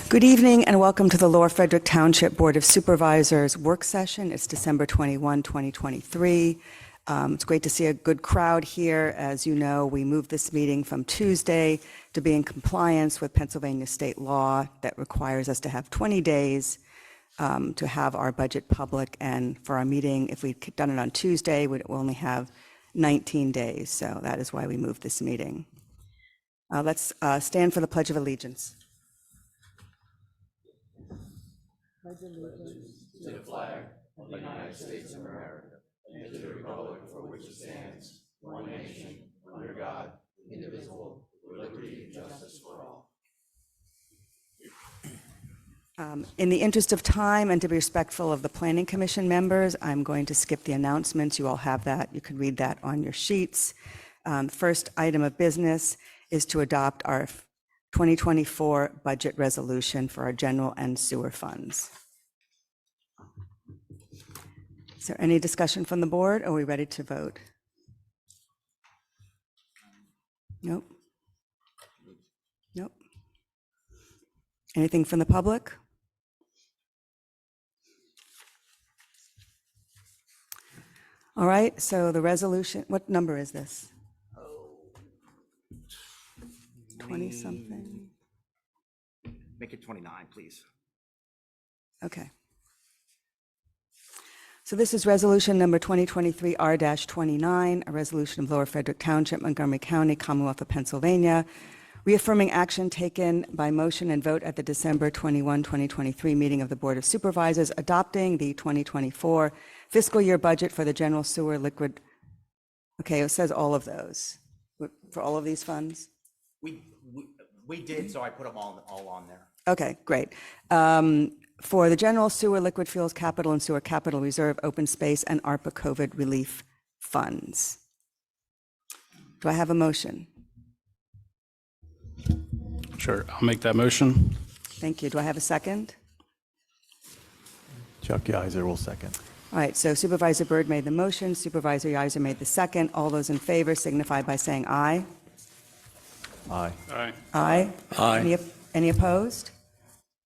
Good evening and welcome to the Lower Frederick Township Board of Supervisors work session. It's December 21, 2023. It's great to see a good crowd here. As you know, we moved this meeting from Tuesday to be in compliance with Pennsylvania state law that requires us to have 20 days to have our budget public. And for our meeting, if we'd done it on Tuesday, we'd only have 19 days. So that is why we moved this meeting. Let's stand for the Pledge of Allegiance. Pledge allegiance to the flag of the United States of America and to the republic for which it stands, one nation, under God, indivisible, with liberty and justice for all. In the interest of time and to be respectful of the Planning Commission members, I'm going to skip the announcements. You all have that. You can read that on your sheets. First item of business is to adopt our 2024 budget resolution for our general and sewer funds. Is there any discussion from the board? Are we ready to vote? Nope. Nope. Anything from the public? All right, so the resolution, what number is this? 20-something? Make it 29, please. Okay. So this is resolution number 2023 R-29, a resolution of Lower Frederick Township, Montgomery County, Commonwealth of Pennsylvania, reaffirming action taken by motion and vote at the December 21, 2023 meeting of the Board of Supervisors, adopting the 2024 fiscal year budget for the general sewer liquid. Okay, it says all of those for all of these funds. We did, so I put them all on there. Okay, great. For the general sewer, liquid fuels, capital and sewer capital reserve, open space, and ARPA COVID relief funds. Do I have a motion? Sure, I'll make that motion. Thank you. Do I have a second? Chuck Yeiser will second. All right, so Supervisor Byrd made the motion, Supervisor Yeiser made the second. All those in favor signify by saying aye. Aye. Aye. Aye. Aye. Any opposed?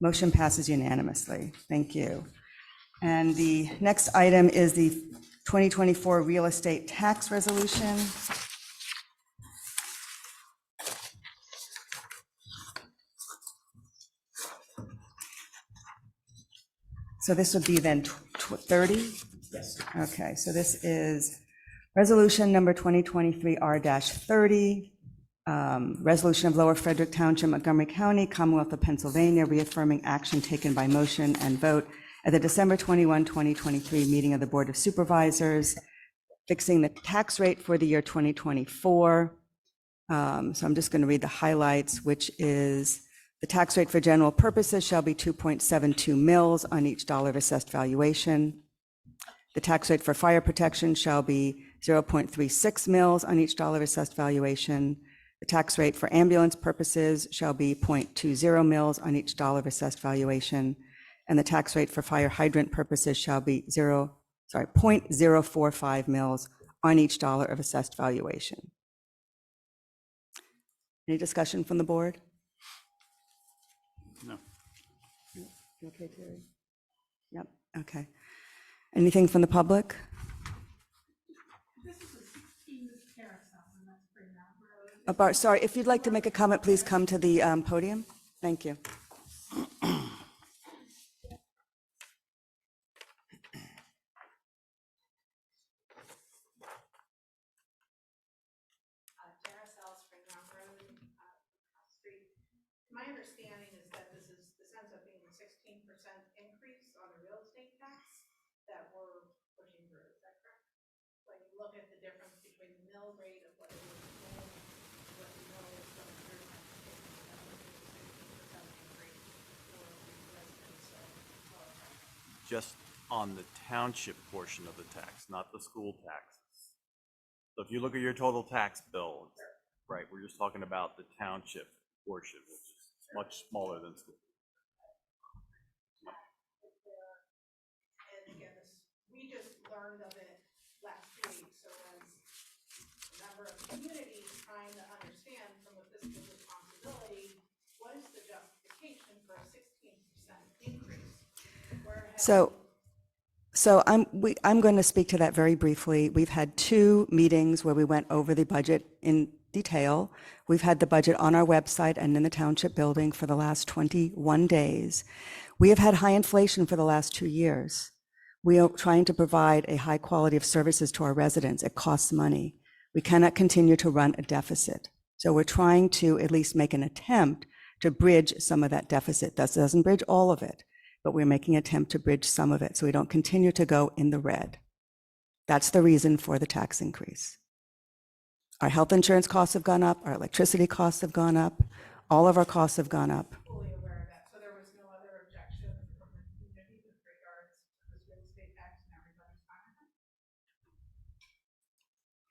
Motion passes unanimously. Thank you. And the next item is the 2024 real estate tax resolution. So this would be then 30? Yes. Okay, so this is resolution number 2023 R-30. Resolution of Lower Frederick Township, Montgomery County, Commonwealth of Pennsylvania, reaffirming action taken by motion and vote at the December 21, 2023 meeting of the Board of Supervisors, fixing the tax rate for the year 2024. So I'm just going to read the highlights, which is the tax rate for general purposes shall be 2.72 mils on each dollar of assessed valuation. The tax rate for fire protection shall be 0.36 mils on each dollar of assessed valuation. The tax rate for ambulance purposes shall be 0.20 mils on each dollar of assessed valuation, and the tax rate for fire hydrant purposes shall be 0.045 mils on each dollar of assessed valuation. Any discussion from the board? No. You okay, Terry? Yep, okay. Anything from the public? Sorry, if you'd like to make a comment, please come to the podium. Thank you. My understanding is that this ends up being a 16% increase on the real estate tax that we're pushing through. Is that correct? When you look at the difference between the mill rate of what it is today, what we know is going through, that would be a 16% increase for residents of Colorado. Just on the township portion of the tax, not the school taxes. So if you look at your total tax bill, right, we're just talking about the township portion, which is much smaller than school. And again, we just learned of it last week, so as a number of communities trying to understand from a fiscal responsibility, what is So I'm going to speak to that very briefly. We've had 2 meetings where we went over the budget in detail. We've had the budget on our website and in the township building for the last 21 days. We have had high inflation for the last 2 years. We are trying to provide a high quality of services to our residents. It costs money. We cannot continue to run a deficit. So we're trying to at least make an attempt to bridge some of that deficit. That doesn't bridge all of it, but we're making an attempt to bridge some of it so we don't continue to go in the red. That's the reason for the tax increase. Our health insurance costs have gone up, our electricity costs have gone up, all of our costs have gone up. Fully aware of that, so there was no other objection from the community with regards to this real estate tax and everybody's fine with it?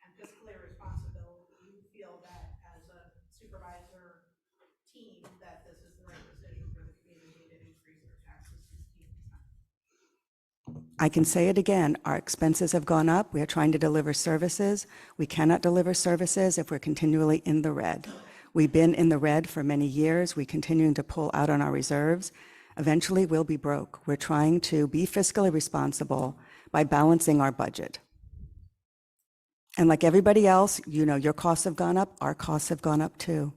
And fiscally responsible, you feel that as a supervisor team, that this is the right decision for the community to increase their taxes 16%? I can say it again, our expenses have gone up. We are trying to deliver services. We cannot deliver services if we're continually in the red. We've been in the red for many years. We're continuing to pull out on our reserves. Eventually, we'll be broke. We're trying to be fiscally responsible by balancing our budget. And like everybody else, you know, your costs have gone up, our costs have gone up too.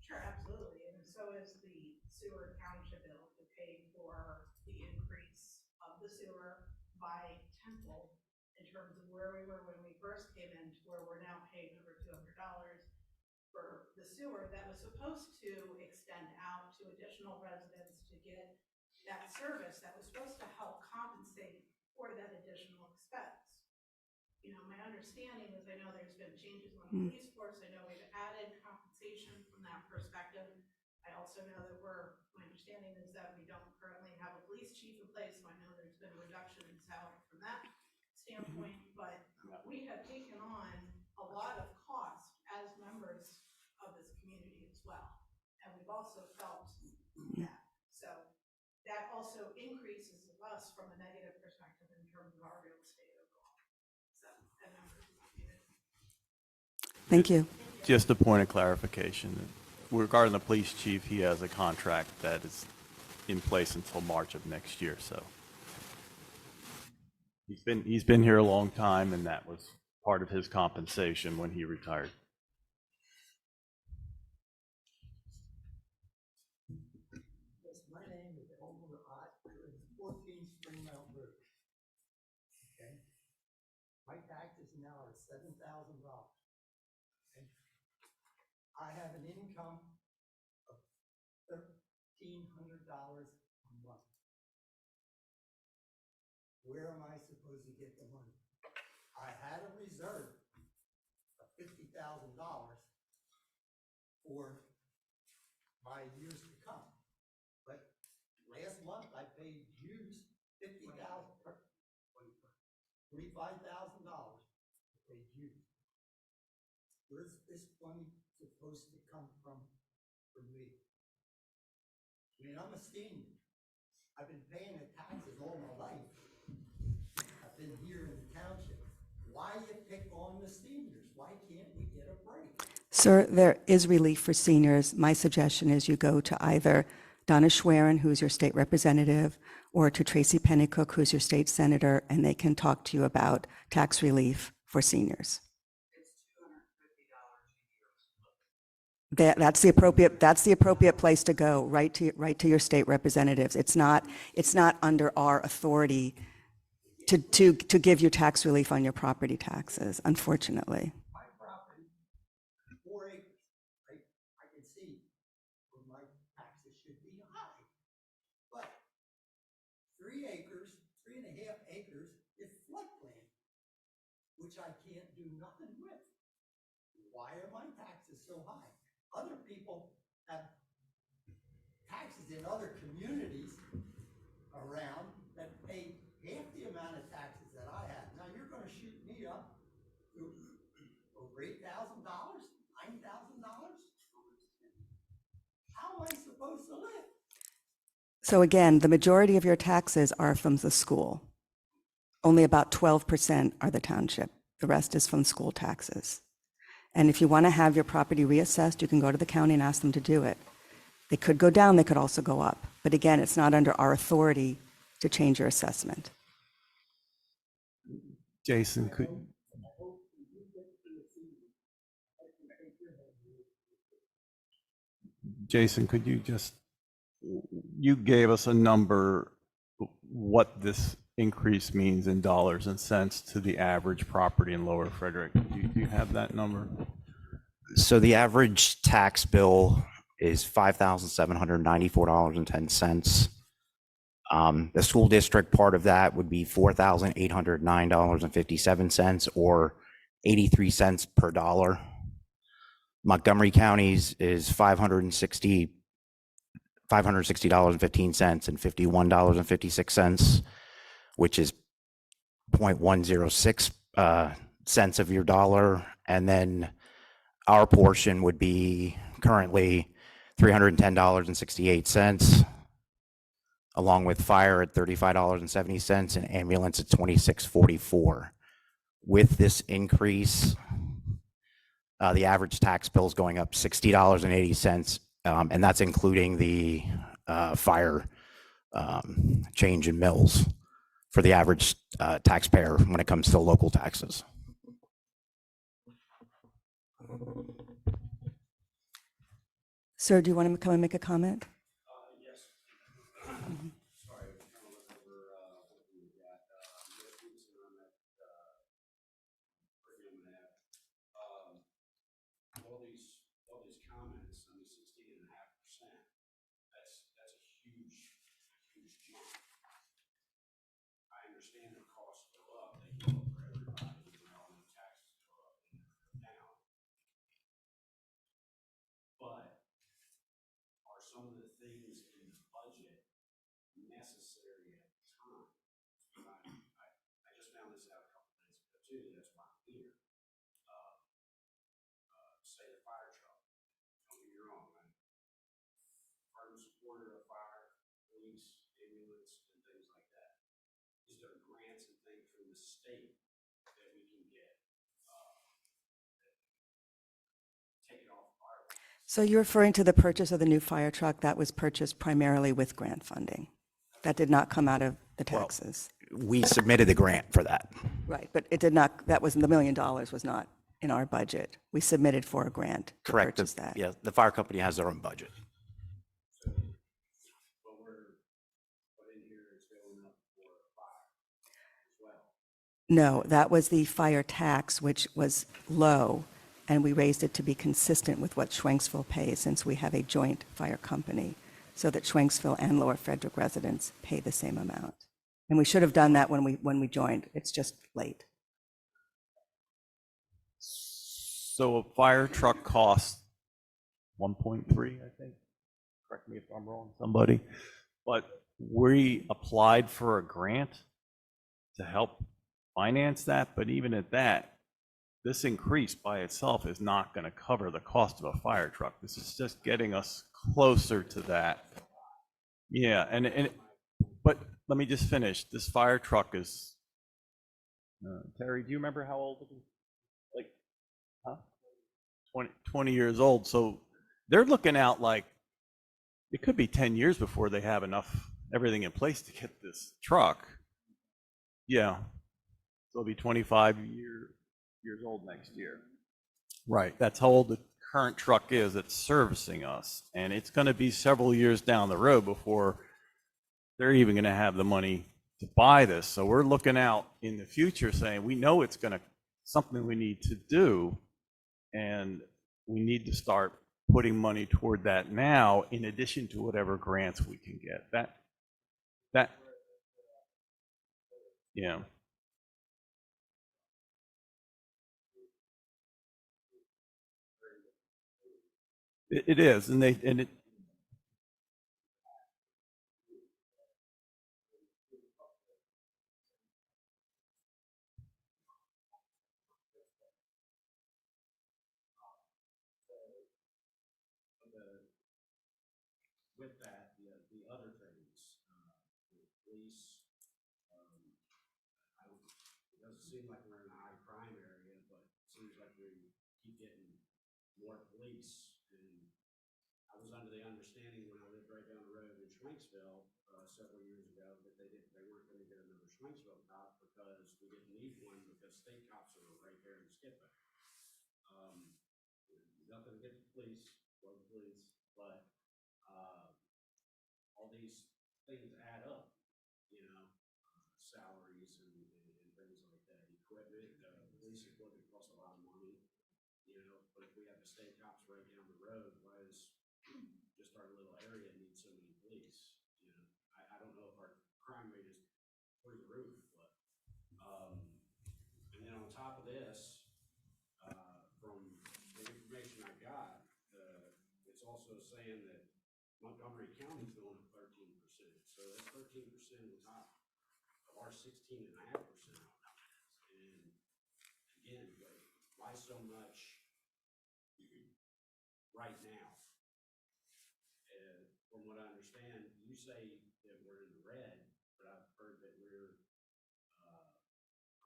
Sure, absolutely, and so is the sewer township bill to pay for the increase of the sewer by tenfold in terms of where we were when we first came in to where we're now paying over $200 for the sewer that was supposed to extend out to additional residents to get that service that was supposed to help compensate for that additional expense. You know, my understanding is, I know there's been changes on the police force. I know we've added compensation from that perspective. I also know that my understanding is that we don't currently have a police chief in place, so I know there's been a reduction in salary from that standpoint, but we have taken on a lot of cost as members of this community as well. And we've also felt that. So that also increases us from a negative perspective in terms of our real estate overall. So, and members of the community. Thank you. Just a point of clarification. Regarding the police chief, he has a contract that is in place until March of next year, so. He's been here a long time, and that was part of his compensation when he retired. Yes, my name is Elmer Ott. I live at 14 Spring Mountain Road. Okay? My taxes now are $7,000. Okay? I have an income of $1,300 a month. Where am I supposed to get the money? I had a reserve of $50,000 for my years to come. But last month I paid dues $25,000 to pay dues. Where's this money supposed to come from for me? I mean, I'm a senior. I've been paying the taxes all my life. I've been here in the township. Why you pick on the seniors? Why can't we get a break? Sir, there is relief for seniors. My suggestion is you go to either Donna Schwerin, who's your state representative, or to Tracy Pennycook, who's your state senator, and they can talk to you about tax relief for seniors. That's the appropriate place to go, right to your state representatives. It's not under our authority to give you tax relief on your property taxes, unfortunately. My property, 4 acres, right? I can see where my taxes should be high. But 3 acres, 3.5 acres is floodplain, which I can't do nothing with. Why are my taxes so high? Other people have taxes in other communities around that pay half the amount of taxes that I have. Now you're going to shoot me up to over $8,000, $9,000. How am I supposed to live? So again, the majority of your taxes are from the school. Only about 12% are the township. The rest is from school taxes. And if you want to have your property reassessed, you can go to the county and ask them to do it. They could go down, they could also go up. But again, it's not under our authority to change your assessment. Jason, could you just, you gave us a number, what this increase means in dollars and cents to the average property in Lower Frederick. Do you have that number? So the average tax bill is $5,794.10. The school district part of that would be $4,809.57, or 83 cents per dollar. Montgomery County's is $560.15 and $51.56, which is 0.106 cents of your dollar. And then our portion would be currently $310.68, along with fire at $35.70 and ambulance at $26.44. With this increase, the average tax bill is going up $60.80, and that's including the fire change in mills for the average taxpayer when it comes to local taxes. Sir, do you want to come and make a comment? Yes. Sorry, I'm trying to look over what we got. Previously on that curriculum and that, all these comments, I mean, 16.5%. That's a huge jump. I understand the costs go up; they go up for everybody. You know, and the taxes go up and down. But are some of the things in the budget necessary at the time? I just found this out a couple of days ago too. That's why I'm here. Say the fire truck. Don't get me wrong. I'm a firm supporter of fire, police, ambulance, and things like that. Is there grants and things from the state that we can get? Take it off fire. So you're referring to the purchase of the new fire truck that was purchased primarily with grant funding. That did not come out of the taxes. We submitted the grant for that. Right, but it did not, that was, the $1 million was not in our budget. We submitted for a grant to Correct. purchase that. Yeah, the fire company has their own budget. But we're put in here, it's going up for fire as well. No, that was the fire tax, which was low, and we raised it to be consistent with what Schwenksville pays, since we have a joint fire company, so that Schwenksville and Lower Frederick residents pay the same amount. And we should have done that when we joined. It's just late. So a fire truck costs 1.3, I think. Correct me if I'm wrong, somebody. But we applied for a grant to help finance that, but even at that, this increase by itself is not going to cover the cost of a fire truck. This is just getting us closer to that. Yeah, but let me just finish. This fire truck is, Terry, do you remember how old it is? Like, huh? 20 years old. So they're looking out like it could be 10 years before they have everything in place to get this truck. Yeah. So it'll be 25 years old next year. Right. That's how old the current truck is that's servicing us. And it's going to be several years down the road before they're even going to have the money to buy this. So we're looking out in the future saying, we know it's going to something we need to do, and we need to start putting money toward that now, in addition to whatever grants we can get. That yeah. It is, and it. With that, the other things, the police, it doesn't seem like we're in a high crime area, but it seems like we keep getting more police. And I was under the understanding understanding when I lived right down the road in Schwenksville, several years ago, that they weren't gonna get another Schwenksville cop because we didn't need one because state cops are right there in Skipper. Nothing against the police, love the police, but, all these things add up, you know, salaries and things like that, equipment, police equipment costs a lot of money, you know, but if we have the state cops right down the road, why is just our little area need so many police? You know, I don't know if our crime rate is through the roof, but, and then on top of this, from the information I got, it's also saying that Montgomery County's going up 13%. So that's 13% on top of our 16.5%. And again, why so much right now? From what I understand, you say that we're in the red, but I've heard that we're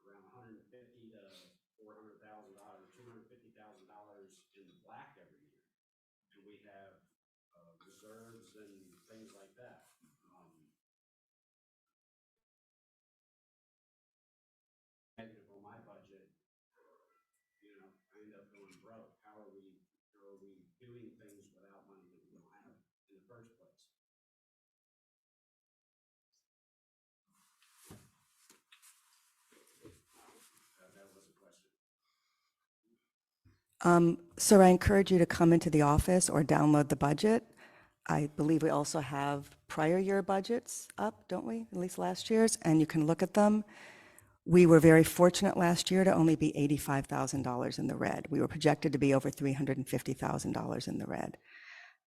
around 150 to $400,000, $250,000 in the black every year, and we have reserves and things like that. Negative on my budget, you know, I end up going broke. How are we doing things without money that we don't have in the first place? That was a question. Sir, I encourage you to come into the office or download the budget. I believe we also have prior year budgets up, don't we? At least last year's, and you can look at them. We were very fortunate last year to only be $85,000 in the red. We were projected to be over $350,000 in the red.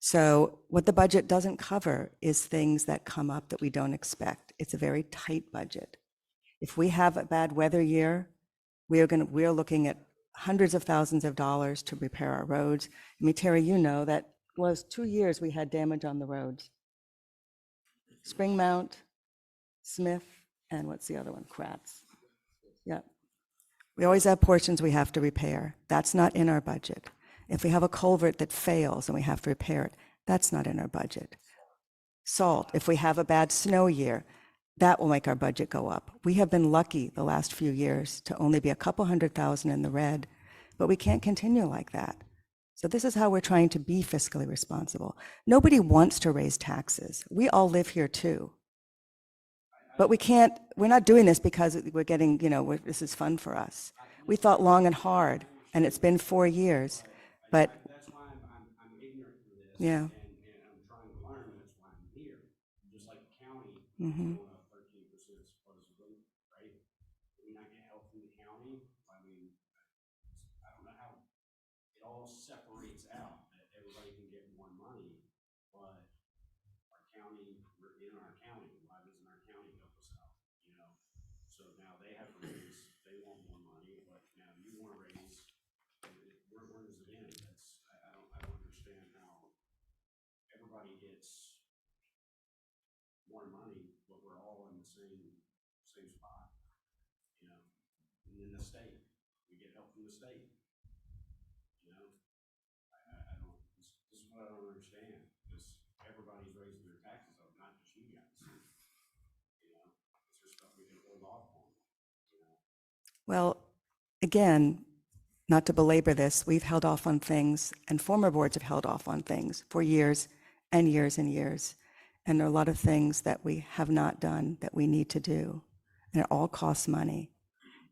So what the budget doesn't cover is things that come up that we don't expect. It's a very tight budget. If we have a bad weather year, we're looking at hundreds of thousands of dollars to repair our roads. I mean, Terry, you know that was 2 years we had damage on the roads. Springmount, Smith, and what's the other one? Kratz. Yeah. We always have portions we have to repair. That's not in our budget. If we have a culvert that fails and we have to repair it, that's not in our budget. Salt, if we have a bad snow year, that will make our budget go up. We have been lucky the last few years to only be a couple $100,000 in the red, but we can't continue like that. So this is how we're trying to be fiscally responsible. Nobody wants to raise taxes. We all live here too. But we're not doing this because we're getting, this is fun for us. We thought long and hard, and it's been 4 years, but. That's why I'm ignorant to this. Yeah. And I'm trying to learn, that's why I'm here. Just like the county, going up 13% supposedly, right? Do we not get help from the county? I mean, I don't know how it all separates out, that everybody can get more money, but our county, we're in our county, why doesn't our county help us out, So now they have to raise, they want more money, but now you want to raise, where does it end? I don't understand how everybody gets more money, but we're all in the same spot, and then the state, we get help from the state, I don't, this is what I don't understand, because everybody's raising their taxes up, not just you guys. It's just stuff we can hold off on, Well, again, not to belabor this, we've held off on things, and former boards have held off on things for years and years and years. And there are a lot of things that we have not done that we need to do. And it all costs money.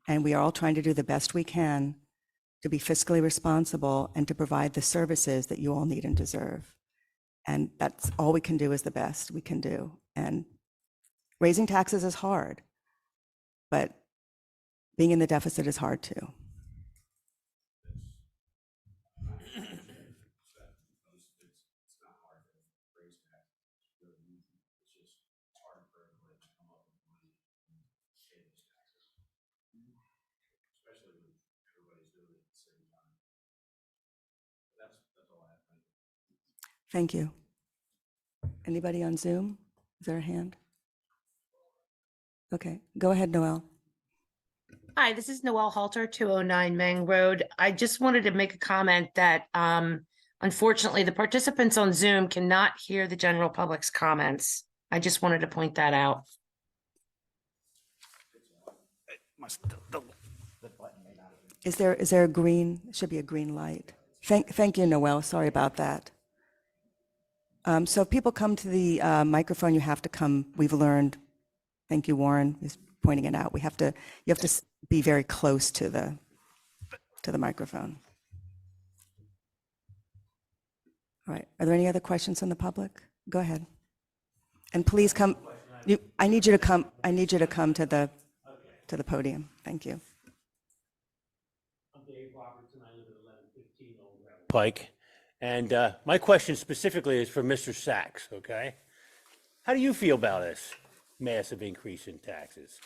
And we are all trying to do the best we can to be fiscally responsible and to provide the services that you all need and deserve. And that's all we can do is the best we can do. And raising taxes is hard, but being in the deficit is hard too. it's not hard to raise taxes. It's really easy. It's just hard for everybody to come up with money and pay those taxes, especially when everybody's doing it at the same time. But that's all I have. Thank you. Anybody on Zoom? Is there a hand? Okay, go ahead, Noel. Hi, this is Noelle Halter, 209 Meng Road. I just wanted to make a comment that Unfortunately, the participants on Zoom cannot hear the general public's comments. I just wanted to point that out. Is there a green, should be a green light. Thank you, Noel, sorry about that. So if people come to the microphone, you have to come, we've learned, thank you, Warren, is pointing it out. You have to be very close to the microphone. All right, are there any other questions from the public? Go ahead. And please come, I need you to come to the podium. Thank you. I'm Dave Robertson. I live at 1115 Old Gravel Pike. And my question specifically is for Mr. Sachs, okay? How do you feel about this massive increase in taxes?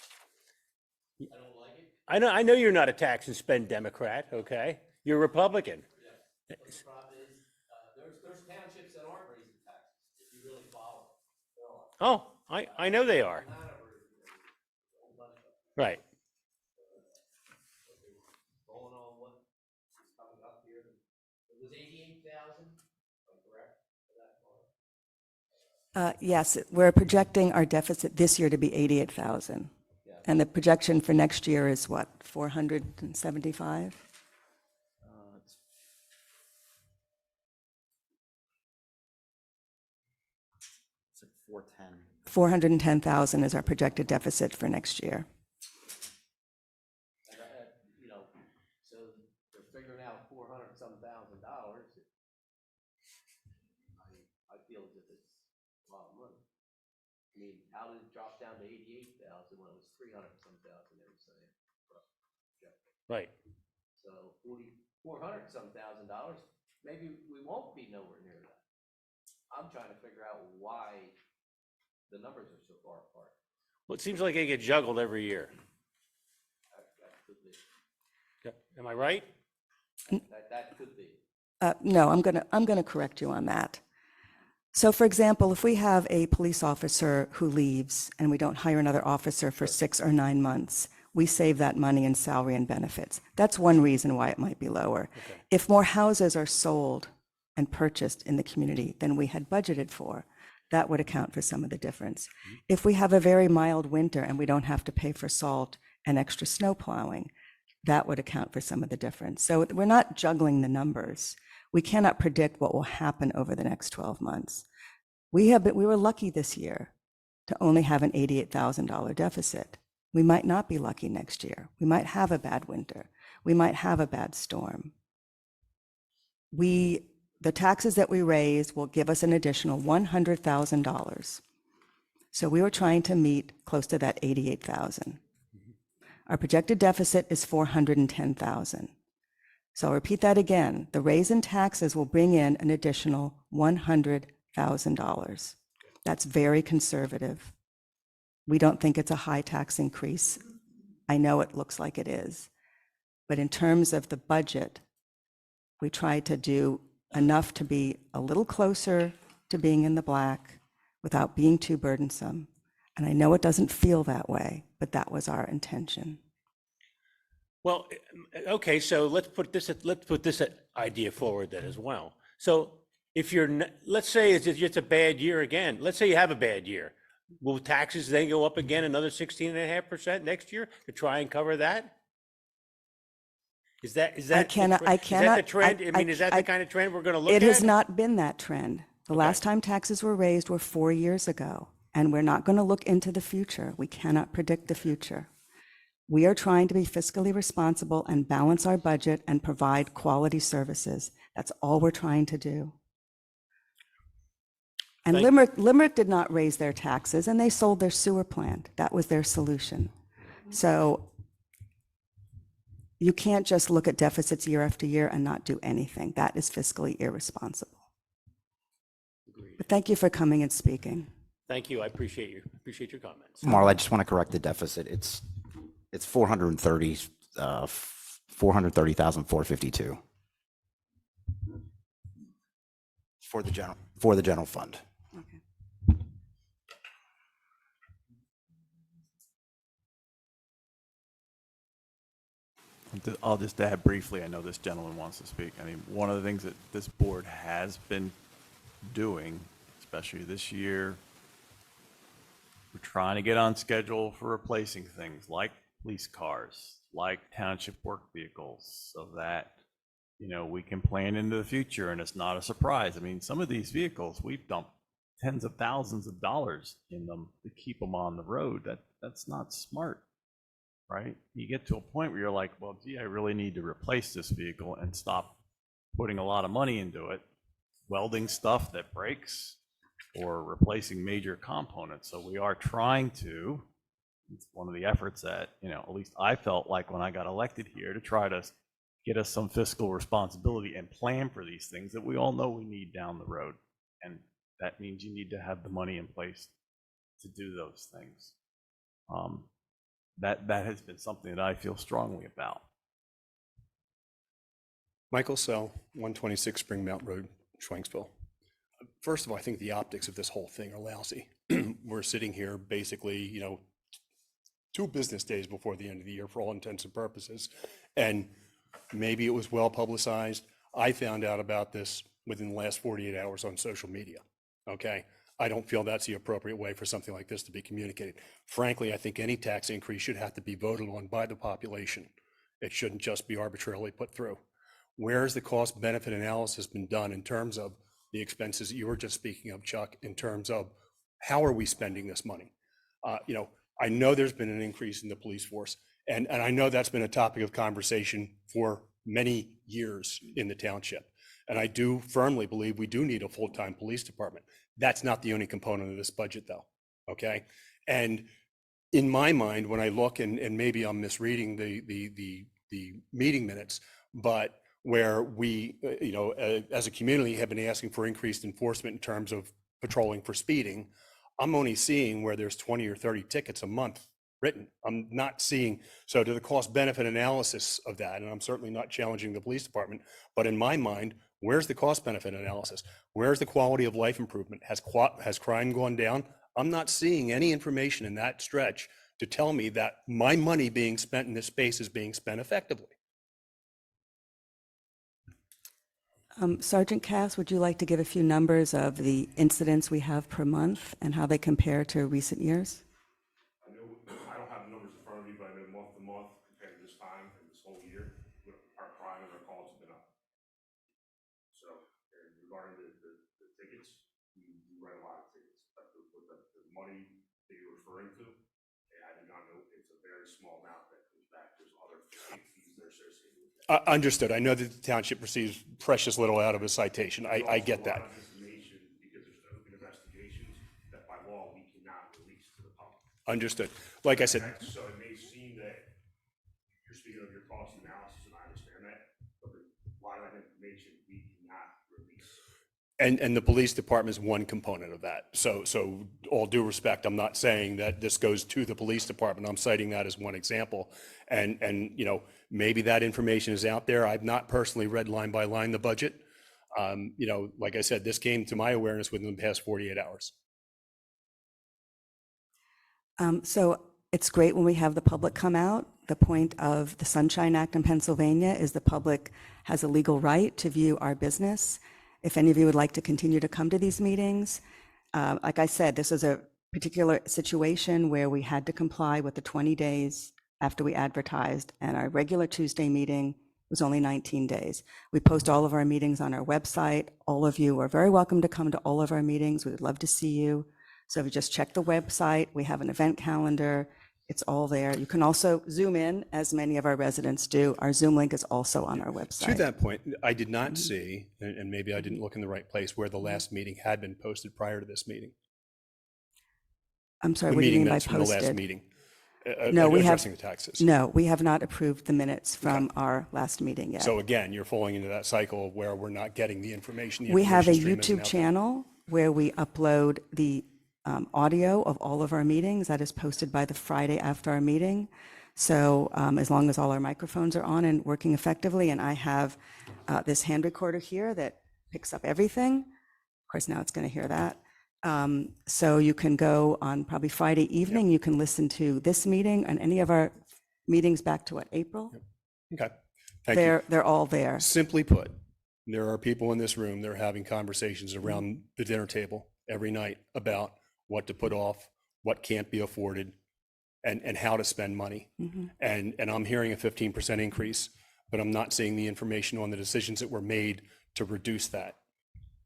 I don't like it. I know you're not a tax and spend Democrat, okay? You're a Republican. But the problem is, there's townships that aren't raising taxes, if you really follow it. There are. Oh, I know they are. Hanover is a whole bunch of them. Right. Going on what is coming up here, it was 88,000, am I correct? For that part? Yes, we're projecting our deficit this year to be 88,000. And the projection for next year is what, 475? It's like 410. 410,000 is our projected deficit for next year. And you know, so they're figuring out $400-some thousand. I feel as if it's a lot of money. I mean, how did it drop down to 88,000 when it was 300-some thousand, they were saying? Right. So $400-some thousand, maybe we won't be nowhere near that. I'm trying to figure out why the numbers are so far apart. Well, it seems like they get juggled every year. That could be. Am I right? That could be. No, I'm gonna correct you on that. So for example, if we have a police officer who leaves and we don't hire another officer for 6 or 9 months, we save that money in salary and benefits. That's one reason why it might be lower. Okay. If more houses are sold and purchased in the community than we had budgeted for, that would account for some of the difference. If we have a very mild winter and we don't have to pay for salt and extra snow plowing, that would account for some of the difference. So we're not juggling the numbers. We cannot predict what will happen over the next 12 months. We were lucky this year to only have an $88,000 deficit. We might not be lucky next year. We might have a bad winter. We might have a bad storm. The taxes that we raise will give us an additional $100,000. So we were trying to meet close to that 88,000. Our projected deficit is 410,000. So I'll repeat that again. The raise in taxes will bring in an additional $100,000. That's very conservative. We don't think it's a high tax increase. I know it looks like it is. But in terms of the budget, we tried to do enough to be a little closer to being in the black without being too burdensome. And I know it doesn't feel that way, but that was our intention. Well, okay, so let's put this idea forward then as well. So if let's say it's a bad year again, let's say you have a bad year, will taxes then go up again another 16.5% next year to try and cover that? Is that the trend? I mean, is that the kind of trend we're going to look at? It has not been that trend. The last time taxes were raised were 4 years ago, and we're not going to look into the future. We cannot predict the future. We are trying to be fiscally responsible and balance our budget and provide quality services. That's all we're trying to do. And Limerick did not raise their taxes, and they sold their sewer plant. That was their solution. So you can't just look at deficits year after year and not do anything. That is fiscally irresponsible. But thank you for coming and speaking. Thank you. I appreciate your comments. Marla, I just want to correct the deficit. It's 430,452 for the general fund. Okay. I'll just add briefly, I know this gentleman wants to speak. I mean, one of the things that this board has been doing, especially this year, we're trying to get on schedule for replacing things like police cars, like township work vehicles, so that, you know, we can plan into the future and it's not a surprise. I mean, some of these vehicles, we've dumped tens of thousands of dollars in them to keep them on the road. That's not smart, right? You get to a point where you're like, well, gee, I really need to replace this vehicle and stop putting a lot of money into it, welding stuff that breaks or replacing major components. So we are trying to, it's one of the efforts that, you know, at least I felt like when I got elected here, to try to get us some fiscal responsibility and plan for these things that we all know we need down the road. And that means you need to have the money in place to do those things. That has been something that I feel strongly about. Michael Sell, 126 Spring Mount Road, Schwanksville. First of all, I think the optics of this whole thing are lousy. We're sitting here basically, you know, 2 business days before the end of the year for all intents and purposes. And maybe it was well publicized. I found out about this within the last 48 hours on social media. Okay. I don't feel that's the appropriate way for something like this to be communicated. Frankly, I think any tax increase should have to be voted on by the population. It shouldn't just be arbitrarily put through. Where's the cost benefit analysis been done in terms of the expenses that you were just speaking of, Chuck, in terms of how are we spending this money? You know, I know there's been an increase in the police force, and I know that's been a topic of conversation for many years in the township. And I do firmly believe we do need a full-time police department. That's not the only component of this budget, though, okay? And in my mind, when I look, and maybe I'm misreading the meeting minutes, but where we, you know, as a community have been asking for increased enforcement in terms of patrolling for speeding, I'm only seeing where there's 20 or 30 tickets a month written. I'm not seeing, so to the cost benefit analysis of that, and I'm certainly not challenging the police department, but in my mind, where's the cost benefit analysis? Where's the quality of life improvement? Has crime gone down? I'm not seeing any information in that stretch to tell me that my money being spent in this space is being spent effectively. Sergeant Cass, would you like to give a few numbers of the incidents we have per month and how they compare to recent years? I know, I don't have the numbers in front of me, but I know month to month compared to this time and this whole year, our crime and our calls have been up. So, and regarding the tickets, we write a lot of tickets, but the money that you're referring to, I do not know, it's a very small amount that comes back. There's other fees that are associated with that. Understood. I know that the township receives precious little out of a citation. I get that. A lot of information because there's open investigations that by law we cannot release to the public. Understood. Like I said, So it may seem that you're speaking of your cost analysis, and I understand that, but a lot of that information we cannot release. and the police department is one component of that. So all due respect, I'm not saying that this goes to the police department. I'm citing that as one example. And you know, maybe that information is out there. I've not personally read line by line the budget. You know, like I said, this came to my awareness within the past 48 hours. So it's great when we have the public come out. The point of the Sunshine Act in Pennsylvania is the public has a legal right to view our business. If any of you would like to continue to come to these meetings, like I said, this is a particular situation where we had to comply with the 20 days after we advertised, and our regular Tuesday meeting was only 19 days. We post all of our meetings on our website. All of you are very welcome to come to all of our meetings. We would love to see you. So if you just check the website, we have an event calendar. It's all there. You can also Zoom in, as many of our residents do. Our Zoom link is also on our website. To that point, I did not see, and maybe I didn't look in the right place, where the last meeting had been posted prior to this meeting. I'm sorry, The what do you meeting mean by minutes from the last posted? meeting. No, we have, addressing the taxes. no, we have not approved the minutes from our last meeting yet. So again, you're falling into that cycle where we're not getting the information. The We have a information stream isn't YouTube out there. channel where we upload the audio of all of our meetings. That is posted by the Friday after our meeting. So as long as all our microphones are on and working effectively, and I have this hand recorder here that picks up everything. Of course, now it's going to hear that. So you can go on probably Friday evening, you can listen to this meeting and any of our meetings back to what, April? Okay, thank you. They're all there. Simply put, there are people in this room that are having conversations around the dinner table every night about what to put off, what can't be afforded, and how to spend money. Mhm. And I'm hearing a 15% increase, but I'm not seeing the information on the decisions that were made to reduce that.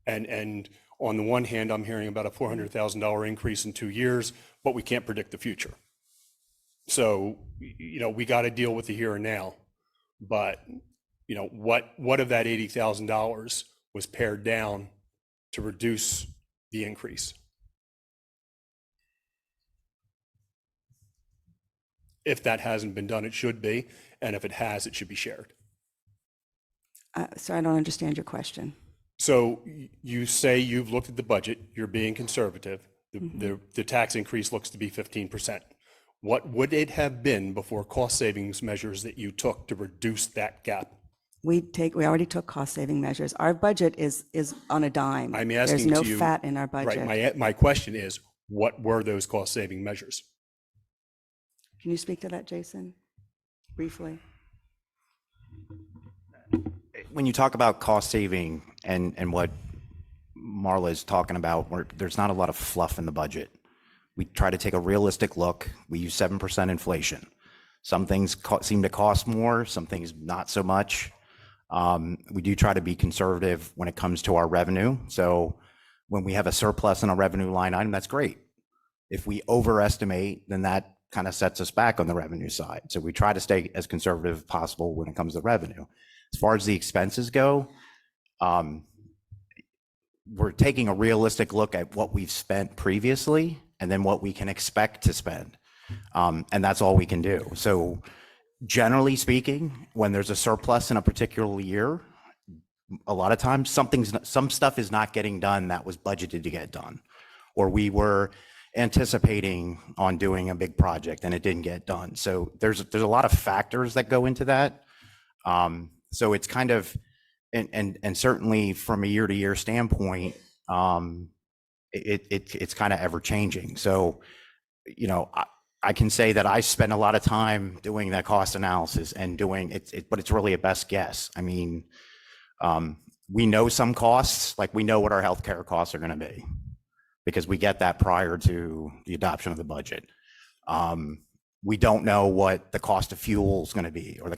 And on the one hand, I'm hearing about a $400,000 increase in 2 years, but we can't predict the future. So, we got to deal with the here and now. But, what of that $80,000 was pared down to reduce the increase? If that hasn't been done, it should be. And if it has, it should be shared. So I don't understand your question. So you say you've looked at the budget, you're being conservative. The tax increase looks to be 15%. What would it have been before cost savings measures that you took to reduce that gap? We already took cost saving measures. Our budget is on a dime. I'm There's asking no to you. fat in our budget. Right, my question is, what were those cost saving measures? Can you speak to that, Jason, briefly? When you talk about cost saving and what Marla is talking about, there's not a lot of fluff in the budget. We try to take a realistic look. We use 7% inflation. Some things seem to cost more, some things not so much. We do try to be conservative when it comes to our revenue. So when we have a surplus in a revenue line item, that's great. If we overestimate, then that kind of sets us back on the revenue side. So we try to stay as conservative as possible when it comes to revenue. As far as the expenses go, we're taking a realistic look at what we've spent previously and then what we can expect to spend. And that's all we can do. So generally speaking, when there's a surplus in a particular year, a lot of times some stuff is not getting done that was budgeted to get done, or we were anticipating on doing a big project and it didn't get done. So there's a lot of factors that go into that. So it's kind of, and certainly from a year to year standpoint, it's kind of ever changing. So, I can say that I spend a lot of time doing that cost analysis and doing it, but it's really a best guess. I mean, we know some costs, like we know what our healthcare costs are going to be because we get that prior to the adoption of the budget. We don't know what the cost of fuel is going to be, or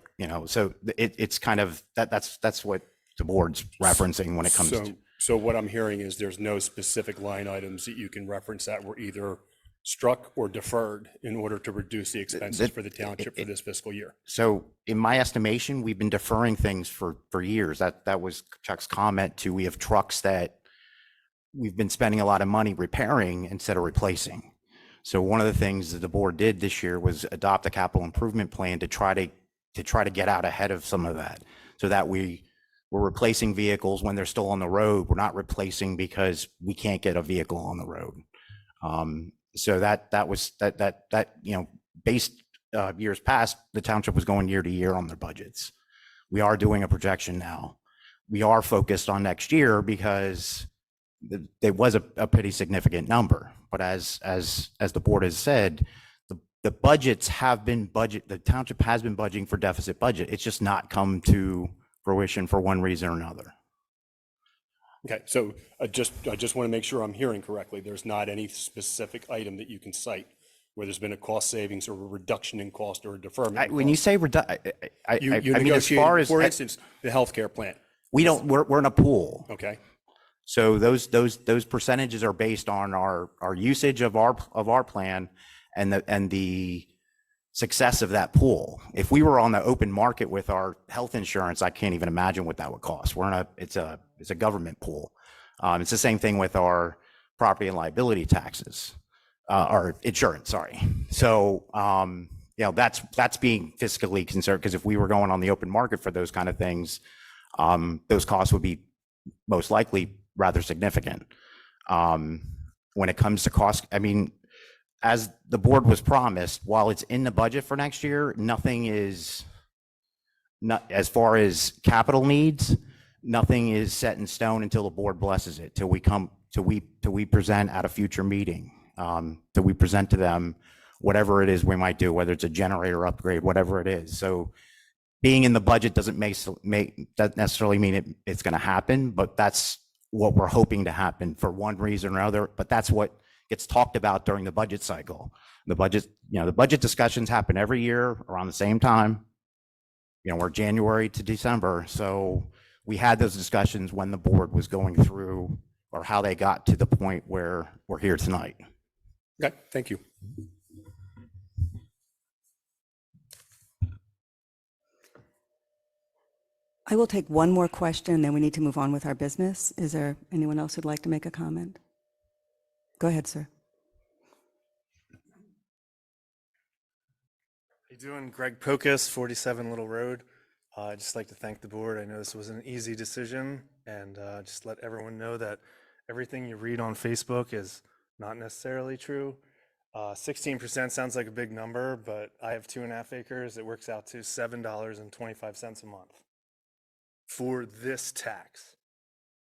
so it's kind of that's what the board's referencing when it comes to. So what I'm hearing is there's no specific line items that you can reference that were either struck or deferred in order to reduce the expenses for the township for this fiscal year. So in my estimation, we've been deferring things for years. That was Chuck's comment too. We have trucks that we've been spending a lot of money repairing instead of replacing. So one of the things that the board did this year was adopt a capital improvement plan to try to get out ahead of some of that, so that we're replacing vehicles when they're still on the road. We're not replacing because we can't get a vehicle on the road. So that was based years past, the township was going year to year on their budgets. We are doing a projection now. We are focused on next year because there was a pretty significant number. But as the board has said, the budgets have been the township has been budgeting for deficit budget. It's just not come to fruition for one reason or another. Okay, so I just want to make sure I'm hearing correctly. There's not any specific item that you can cite where there's been a cost savings or a reduction in cost or a deferment. When you say you I mean, as negotiated, far as for instance, the healthcare plan. we're in a pool. Okay, So those percentages are based on our usage of our plan and the success of that pool. If we were on the open market with our health insurance, I can't even imagine what that would cost. It's a government pool. It's the same thing with our property and liability taxes, or insurance, sorry. So, that's being fiscally concerned, because if we were going on the open market for those kind of things, those costs would be most likely rather significant. When it comes to cost, I mean, as the board was promised, while it's in the budget for next year, nothing is not, as far as capital needs, nothing is set in stone until the board blesses it, till we present at a future meeting, till we present to them whatever it is we might do, whether it's a generator upgrade, whatever it is. So being in the budget doesn't that necessarily mean it's going to happen, but that's what we're hoping to happen for one reason or another. But that's what gets talked about during the budget cycle. The budget, the budget discussions happen every year around the same time. We're January to December. So we had those discussions when the board was going through, or how they got to the point where we're here tonight. Okay, thank you. I will take one more question, then we need to move on with our business. Is there anyone else who'd like to make a comment? Go ahead, sir. How you doing? Greg Pocus, 47 Little Road. I'd just like to thank the board. I know this was an easy decision, and just let everyone know that everything you read on Facebook is not necessarily true. 16% sounds like a big number, but I have 2.5 acres. It works out to $7.25 a month for this tax.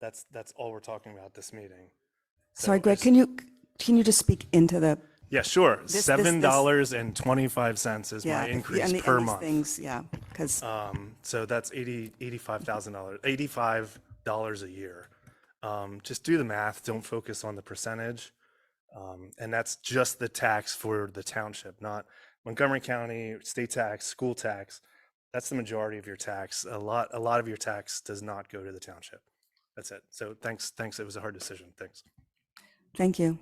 That's all we're talking about this meeting. So Sorry, Greg, it's- can you just speak into the? Yeah, sure. This- $7.25 is my increase and per these month. Things, yeah, because So that's $85,000, $85 a year. Just do the math. Don't focus on the percentage. And that's just the tax for the township, not Montgomery County, state tax, school tax. That's the majority of your tax. A lot of your tax does not go to the township. That's it. So thanks. It was a hard decision. Thanks. thank you.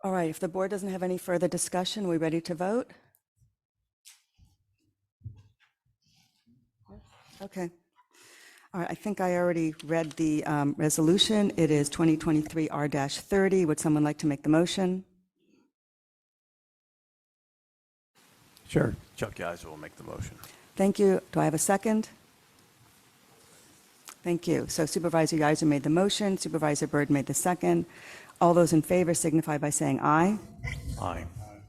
All right, if the board doesn't have any further discussion, we ready to vote? Okay. All right, I think I already read the resolution. It is 2023 R-30. Would someone like to make the motion? Sure. Chuck Geiser will make the motion. Thank you. Do I have a second? Thank you. So Supervisor Yiser made the motion, Supervisor Byrd made the second. All those in favor signify by saying aye. Aye.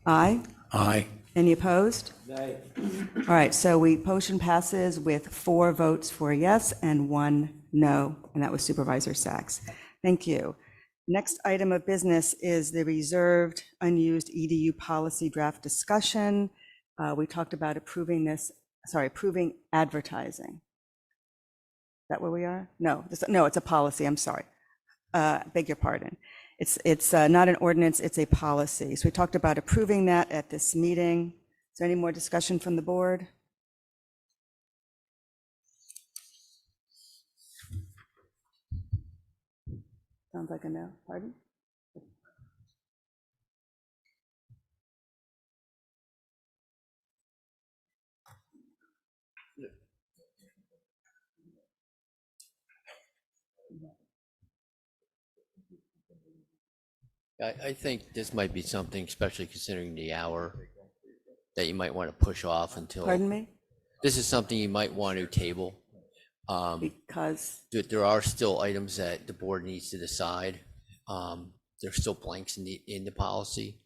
Aye. Aye. Any opposed? All right, so motion passes with 4 votes for yes and 1 no, and that was Supervisor Sachs. Thank you. Next item of business is the reserved unused EDU policy draft discussion. We talked about approving advertising. Is that where we are? No, it's a policy, I'm sorry. Beg your pardon. It's not an ordinance, it's a policy. So we talked about approving that at this meeting. Is there any more discussion from the board? Sounds like a no. Pardon? I think this might be something, especially considering the hour, that you might want to push off until. Pardon me? This is something you might want to table. Because, There are still items that the board needs to decide. There's still blanks in the policy.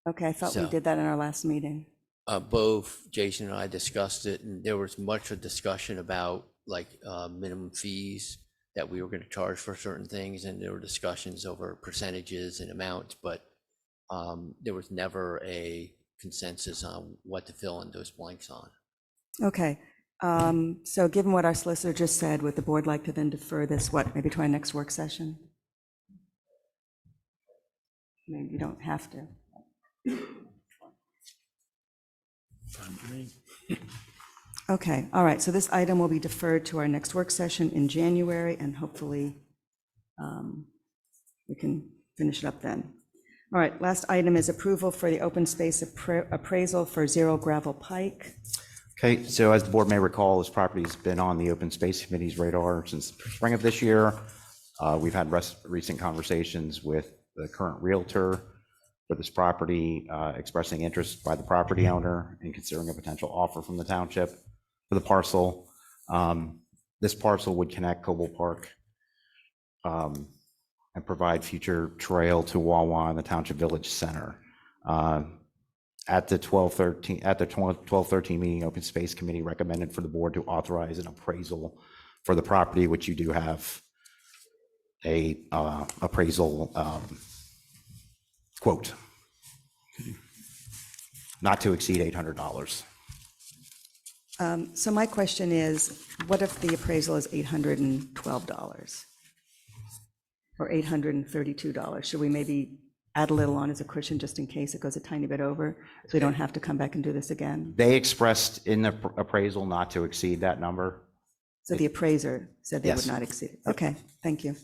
okay, I thought we So- did that in our last meeting. Both Jason and I discussed it, and there was much of discussion about like minimum fees that we were going to charge for certain things, and there were discussions over percentages and amounts, but there was never a consensus on what to fill in those blanks on. Okay, so given what our solicitor just said, would the board like to then defer this, maybe to our next work session? I mean, you don't have to. Okay, all right, so this item will be deferred to our next work session in January, and hopefully we can finish it up then. All right, last item is approval for the open space appraisal for Zero Gravel Pike. Okay, so as the board may recall, this property's been on the Open Space Committee's radar since the spring of this year. We've had recent conversations with the current realtor for this property, expressing interest by the property owner and considering a potential offer from the township for the parcel. This parcel would connect Coble Park and provide future trail to Wawa and the Township Village Center. At the 12/13 meeting, Open Space Committee recommended for the board to authorize an appraisal for the property, which you do have a appraisal quote. not to exceed $800. So my question is, what if the appraisal is $812 or $832? Should we maybe add a little on as a cushion just in case it goes a tiny bit over, so we don't have to come back and do this again? They expressed in the appraisal not to exceed that number. So the appraiser said they would Yes. not exceed it. Okay, thank you.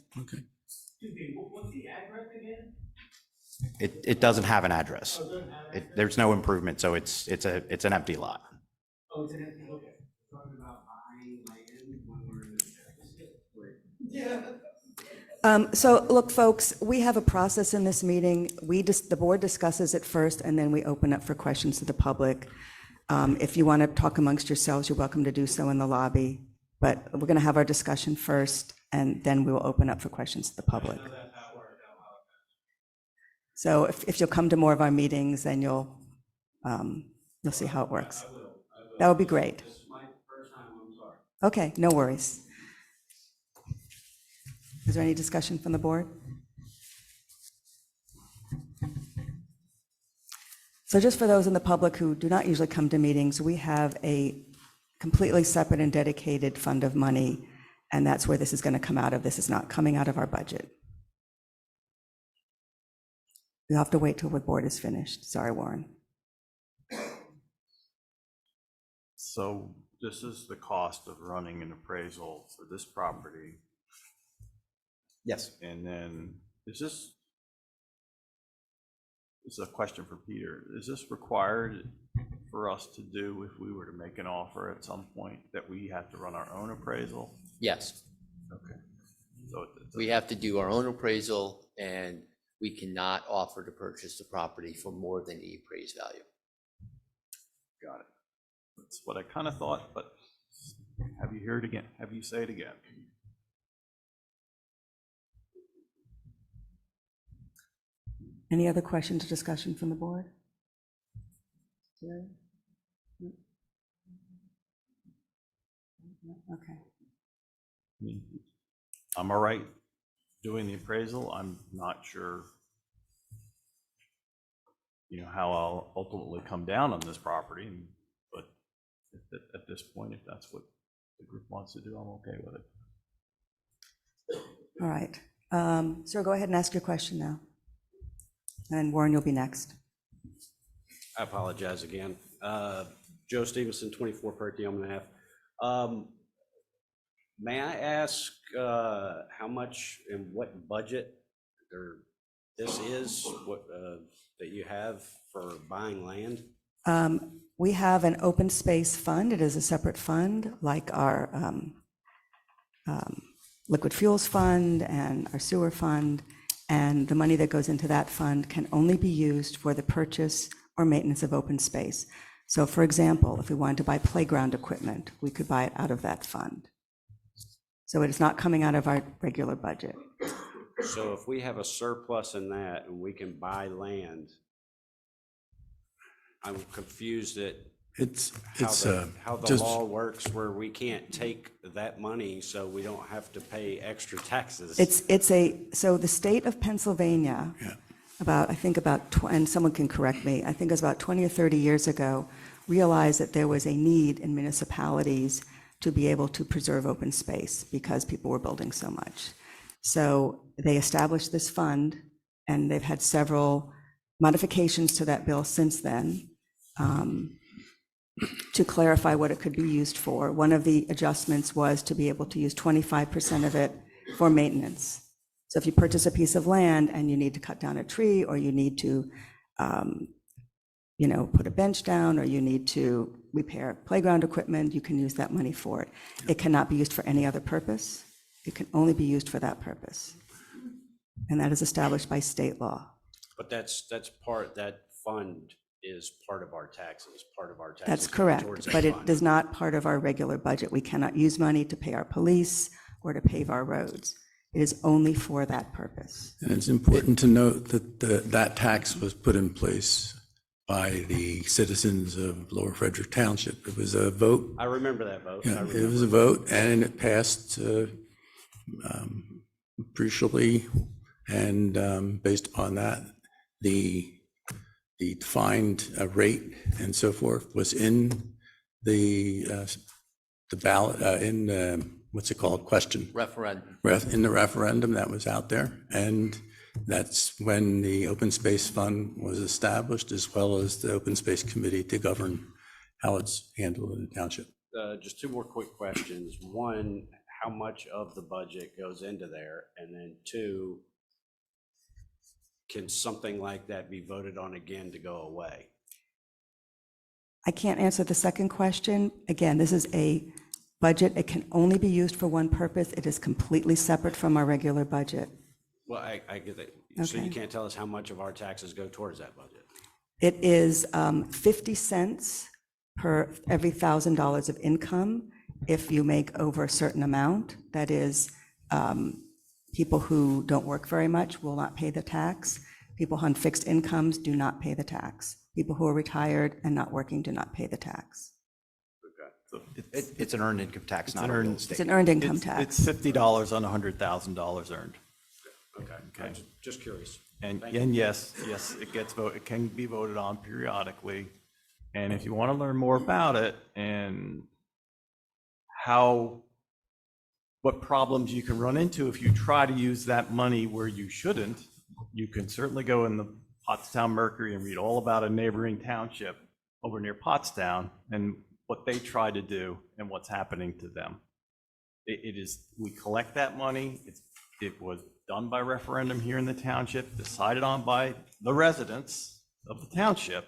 It doesn't have an address. There's no improvement, so it's an empty lot. So look, folks, we have a process in this meeting. The board discusses it first, and then we open up for questions to the public. If you want to talk amongst yourselves, you're welcome to do so in the lobby. But we're going to have our discussion first, and then we will open up for questions to the public. So if you'll come to more of our meetings, then you'll see how it works. That would be great. Okay, no worries. Is there any discussion from the board? So just for those in the public who do not usually come to meetings, we have a completely separate and dedicated fund of money, and that's where this is going to come out of. This is not coming out of our budget. You'll have to wait till the board is finished. Sorry, Warren. So this is the cost of running an appraisal for this property. Yes. And then this is a question for Peter. Is this required for us to do if we were to make an offer at some point, that we have to run our own appraisal? Yes, Okay. So we have to do our own appraisal, and we cannot offer to purchase the property for more than the appraised value. got it. That's what I kind of thought, but have you hear it again? Have you say it again? Any other questions or discussion from the board? Okay. I mean, I'm all right doing the appraisal. I'm not sure, how I'll ultimately come down on this property, but at this point, if that's what the group wants to do, I'm okay with it. All right. Sir, go ahead and ask your question now. And Warren, you'll be next. I apologize again. Joe Stevenson, 24 Perkiomen Ave. May I ask how much and what budget this is, what that you have for buying land? We have an open space fund. It is a separate fund, like our liquid fuels fund and our sewer fund. And the money that goes into that fund can only be used for the purchase or maintenance of open space. So for example, if we wanted to buy playground equipment, we could buy it out of that fund. So it is not coming out of our regular budget. So if we have a surplus in that and we can buy land, I'm confused at how the law works where we can't take that money so we don't have to pay extra taxes. So the state of Pennsylvania, and someone can correct me, I think it was about 20 or 30 years ago, realized that there was a need in municipalities to be able to preserve open space because people were building so much. So they established this fund, and they've had several modifications to that bill since then to clarify what it could be used for. One of the adjustments was to be able to use 25% of it for maintenance. So if you purchase a piece of land and you need to cut down a tree, or you need to, put a bench down, or you need to repair playground equipment, you can use that money for it. It cannot be used for any other purpose. It can only be used for that purpose. And that is established by state law. But that fund is part of our taxes, That's go correct, towards that but it fund. is not part of our regular budget. We cannot use money to pay our police or to pave our roads. It is only for that purpose. And it's important to note that that tax was put in place by the citizens of Lower Frederick Township. It was a vote. I remember that vote. Yeah, it was a vote, and it passed appreciably. And based upon that, the the defined rate and so forth was in the ballot, in the, what's it called, question? Referendum. In the referendum that was out there. And that's when the Open Space Fund was established, as well as the Open Space Committee to govern how it's handled in the township. Just two more quick questions. One, how much of the budget goes into there? And then two, can something like that be voted on again to go away? I can't answer the second question. Again, this is a budget. It can only be used for one purpose. It is completely separate from our regular budget. Well, I get that. So you Okay. can't tell us how much of our taxes go towards that budget? It is 50 cents per every $1,000 of income if you make over a certain amount. That is, people who don't work very much will not pay the tax. People on fixed incomes do not pay the tax. People who are retired and not working do not pay the tax. It's an earned income tax, not a real It's estate. an earned income It's tax. $50 on $100,000 earned. Okay, I'm just curious. And, Thank you. and yes, it can be voted on periodically. And if you want to learn more about it and what problems you can run into if you try to use that money where you shouldn't, you can certainly go in the Pottstown Mercury and read all about a neighboring township over near Pottstown and what they try to do and what's happening to them. We collect that money. It was done by referendum here in the township, decided on by the residents of the township,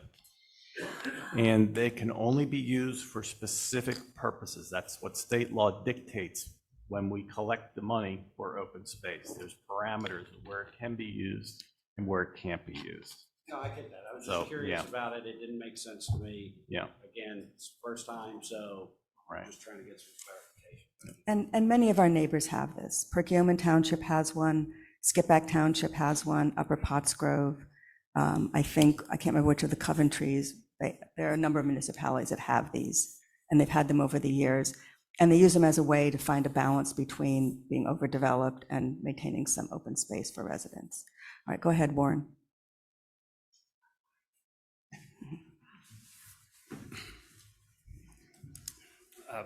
and they can only be used for specific purposes. That's what state law dictates when we collect the money for open space. There's parameters of where it can be used and where it can't be used. No, I get that. I was So, just curious yeah. about it. It didn't make sense to me. Yeah. Again, it's the first time, so Right. I'm just trying to get some clarification. And many of our neighbors have this. Perkiomen Township has one, Skipback Township has one, Upper Pottsgrove. I can't remember which of the Coventrys. There are a number of municipalities that have these, and they've had them over the years. And they use them as a way to find a balance between being overdeveloped and maintaining some open space for residents. All right, go ahead, Warren.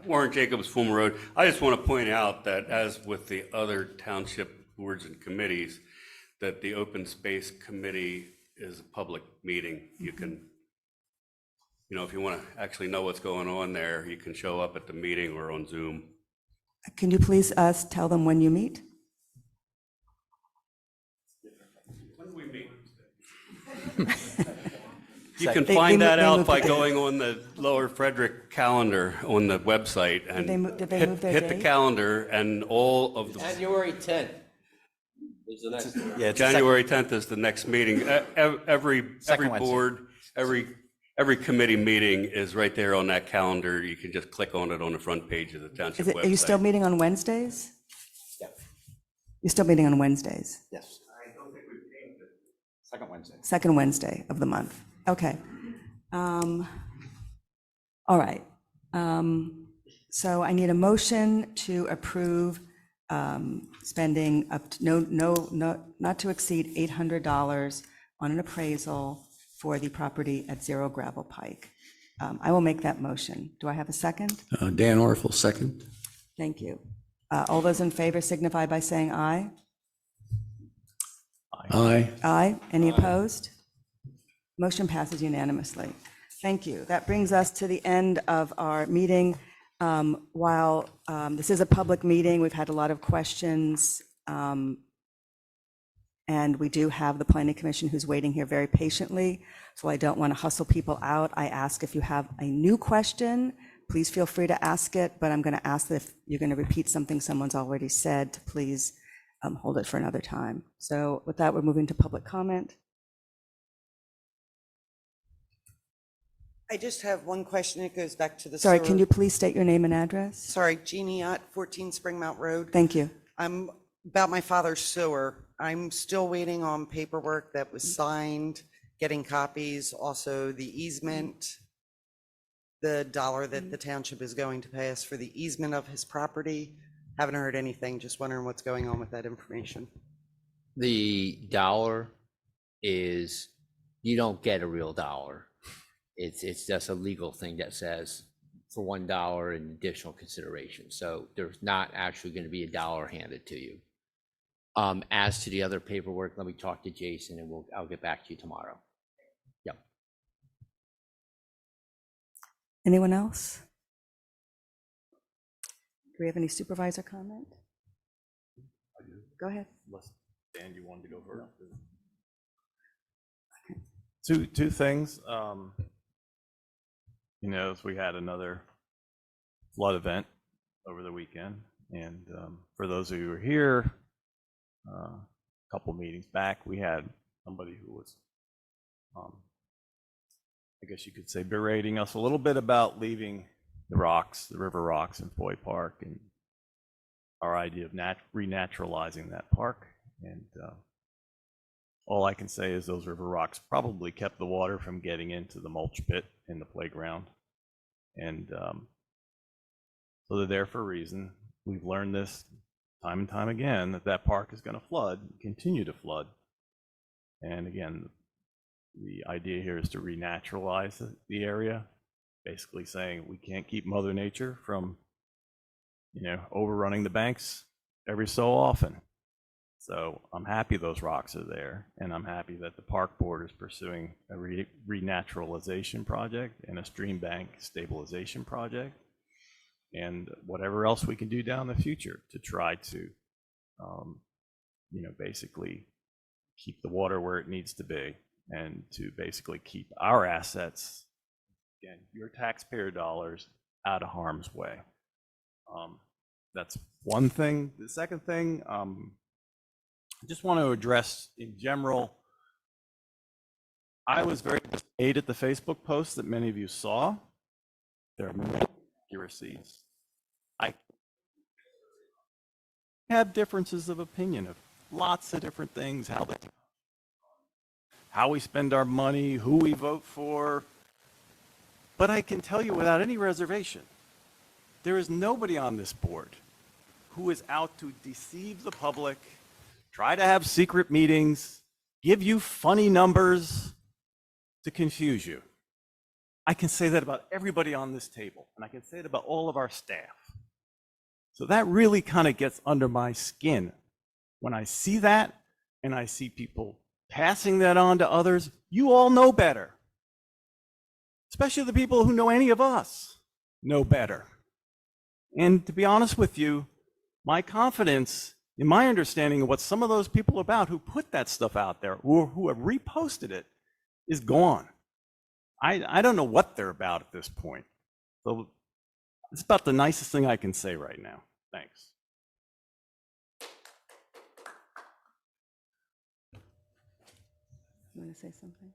Warren Jacobs, Fulmer Road. I just want to point out that as with the other township boards and committees, that the Open Space Committee is a public meeting. You can, if you want to actually know what's going on there, you can show up at the meeting or on Zoom. Can you please tell them when you meet? When do we meet? You can They find that out moved by the date. going on the Lower Frederick calendar on the website and Did they move their hit the date? calendar, and all of the January 10th is the next one. Yeah, it's January 10th is the next meeting. Every Second Wednesday. board, every committee meeting is right there on that calendar. You can just click on it on the front page of the township website. Are you still meeting on Wednesdays? Yeah. You're still meeting on Wednesdays? Yes. Second Wednesday. Second Wednesday of the month. Okay. All right. So I need a motion to approve spending up to not to exceed $800 on an appraisal for the property at 0 Gravel Pike. I will make that motion. Do I have a second? Dan Orfel, second. Thank you. All those in favor signify by saying aye. Aye. Aye. Any opposed? Motion passes unanimously. Thank you. That brings us to the end of our meeting. While this is a public meeting, we've had a lot of questions. And we do have the Planning Commission who's waiting here very patiently. So I don't want to hustle people out. I ask if you have a new question, please feel free to ask it. But I'm going to ask that if you're going to repeat something someone's already said, to please hold it for another time. So with that, we're moving to public comment. I just have one question. It goes back to the. Sorry, sewer. can you please state your name and address? Sorry, Jeannie Ott, 14 Springmount Road. Thank you. I'm about my father's sewer. I'm still waiting on paperwork that was signed, getting copies, also the easement, the dollar that the township is going to pay us for the easement of his property. Haven't heard anything, just wondering what's going on with that information. The dollar is you don't get a real dollar. It's just a legal thing that says for $1 in additional consideration. So there's not actually going to be a dollar handed to you. As to the other paperwork, let me talk to Jason and I'll get back to you tomorrow. Yep. Anyone else? Do we have any supervisor comment? Go ahead. Unless, Dan, you wanted to go first? Two things. You know, as we had another flood event over the weekend, and for those of you who were here, a couple meetings back, we had somebody who was, I guess you could say, berating us a little bit about leaving the rocks, the river rocks in Foy Park, and our idea of renaturalizing that park. And all I can say is those river rocks probably kept the water from getting into the mulch pit in the playground. And so they're there for a reason. We've learned this time and time again, that that park is going to flood, continue to flood. And again, the idea here is to renaturalize the area, basically saying we can't keep Mother Nature from, you know, overrunning the banks every so often. So I'm happy those rocks are there, and I'm happy that the park board is pursuing a renaturalization project and a stream bank stabilization project, and whatever else we can do down the future to try to, you know, basically keep the water where it needs to be, and to basically keep our assets, again, your taxpayer dollars, out of harm's way. That's one thing. The second thing, I just want to address in general, I was very dismayed at the Facebook post that many of you saw. There are many inaccuracies. I have differences of opinion of lots of different things, how we spend our money, who we vote for. But I can tell you without any reservation, there is nobody on this board who is out to deceive the public, try to have secret meetings, give you funny numbers to confuse you. I can say that about everybody on this table, and I can say it about all of our staff. So that really kind of gets under my skin. When I see that, and I see people passing that on to others, you all know better. Especially the people who know any of us know better. And to be honest with you, my confidence in my understanding of what some of those people are about who put that stuff out there, or who have reposted it, is gone. I don't know what they're about at this point. So it's about the nicest thing I can say right now. Thanks. You want to say something?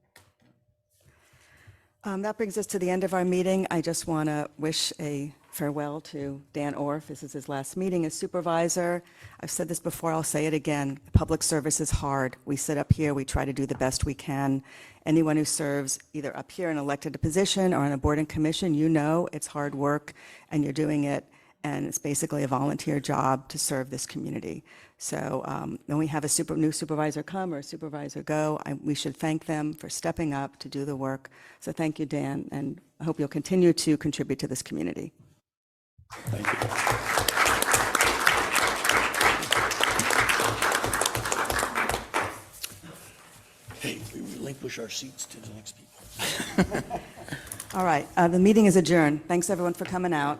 That brings us to the end of our meeting. I just want to wish a farewell to Dan Orff. This is his last meeting as supervisor. I've said this before, I'll say it again. Public service is hard. We sit up here, we try to do the best we can. Anyone who serves either up here in an elected position or on a board and commission, you know it's hard work and you're doing it, and it's basically a volunteer job to serve this community. So when we have a new supervisor come or a supervisor go, we should thank them for stepping up to do the work. So thank you, Dan, and I hope you'll continue to contribute to this community. Thank you. Hey, we relinquish our seats to the next people. All right, the meeting is adjourned. Thanks, everyone, for coming out.